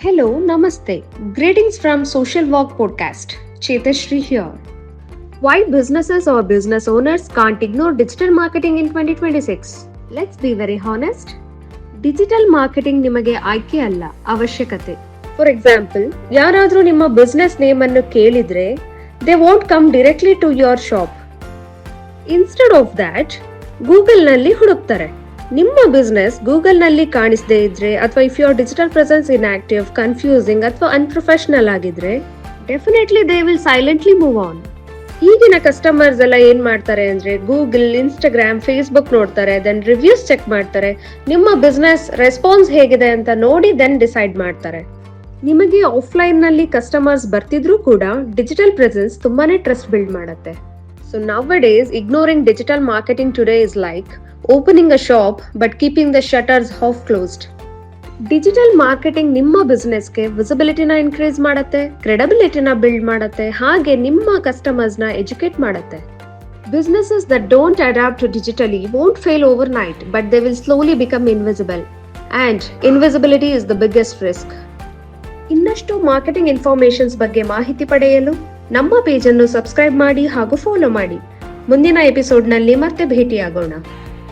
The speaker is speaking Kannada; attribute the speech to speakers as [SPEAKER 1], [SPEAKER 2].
[SPEAKER 1] Hello, Namaste. Greetings from Social Walk Podcast. Chetashri here. Why businesses or business owners can't ignore digital marketing in 2026? Let's be very honest. Digital marketing ನಿಮಗೆ ಆಯ್ಕೆ ಅಲ್ಲ, ಅವಶ್ಯಕತೆ. ಫಾರ್ ಎಕ್ಸಾಂಪಲ್, ಯಾರಾದರೂ ನಿಮ್ಮ ಬಿಸ್ನೆಸ್ ನೇಮ್ ಅನ್ನು ಕೇಳಿದ್ರೆ they won't come directly to your shop. Instead of that Google ನಲ್ಲಿ ಹುಡುಕ್ತಾರೆ. ನಿಮ್ಮ ಬಿಸ್ನೆಸ್ ಗೂಗಲ್ ನಲ್ಲಿ ಕಾಣಿಸದೇ ಇದ್ರೆ ಅಥವಾ if your digital presence inactive, confusing ಅಥವಾ ಅನ್ಪ್ರೊಫೆಷನಲ್ ಆಗಿದ್ರೆ definitely they will silently move on. ಈಗಿನ ಕಸ್ಟಮರ್ಸ್ ಎಲ್ಲ ಏನ್ ಮಾಡ್ತಾರೆ ಅಂದ್ರೆ ಗೂಗಲ್, ಇನ್ಸ್ಟಾಗ್ರಾಮ್, ಫೇಸ್ಬುಕ್ ನೋಡ್ತಾರೆ, ದೆನ್ ರಿವ್ಯೂಸ್ ಚೆಕ್ ಮಾಡ್ತಾರೆ, ನಿಮ್ಮ ಬಿಸ್ನೆಸ್ ರೆಸ್ಪಾನ್ಸ್ ಹೇಗಿದೆ ಅಂತ ನೋಡಿ ದೆನ್ ಡಿಸೈಡ್ ಮಾಡ್ತಾರೆ. ನಿಮಗೆ ಆಫ್ಲೈನ್ ನಲ್ಲಿ ಕಸ್ಟಮರ್ಸ್ ಬರ್ತಿದ್ರು ಕೂಡ ಡಿಜಿಟಲ್ ಪ್ರೆಸೆನ್ಸ್ ತುಂಬಾನೇ ಟ್ರಸ್ಟ್ ಬಿಲ್ಡ್ ಮಾಡುತ್ತೆ. So nowadays ignoring digital marketing today is like opening a shop but keeping the shutters half closed. Digital marketing ನಿಮ್ಮ ಬಿಸ್ನೆಸ್ಗೆ ವಿಸಿಬಿಲಿಟಿನ ಇನ್ಕ್ರೀಸ್ ಮಾಡುತ್ತೆ, ಕ್ರೆಡಿಬಿಲಿಟಿನ ಬಿಲ್ಡ್ ಮಾಡುತ್ತೆ, ಹಾಗೆ ನಿಮ್ಮ ಕಸ್ಟಮರ್ಸ್ನ ಎಜುಕೇಟ್ ಮಾಡುತ್ತೆ. Businesses that don't adapt to digitally won't fail overnight, but they will slowly become invisible. And invisibility is the biggest risk. ಇನ್ನಷ್ಟು ಮಾರ್ಕೆಟಿಂಗ್ ಇನ್ಫಾರ್ಮೇಷನ್ಸ್ ಬಗ್ಗೆ ಮಾಹಿತಿ ಪಡೆಯಲು ನಮ್ಮ ಪೇಜ್ ಅನ್ನು ಸಬ್ಸ್ಕ್ರೈಬ್ ಮಾಡಿ ಹಾಗೂ ಫಾಲೋ ಮಾಡಿ. ಮುಂದಿನ ಎಪಿಸೋಡ್ನಲ್ಲಿ ಮತ್ತೆ ಭೇಟಿಯಾಗೋಣ.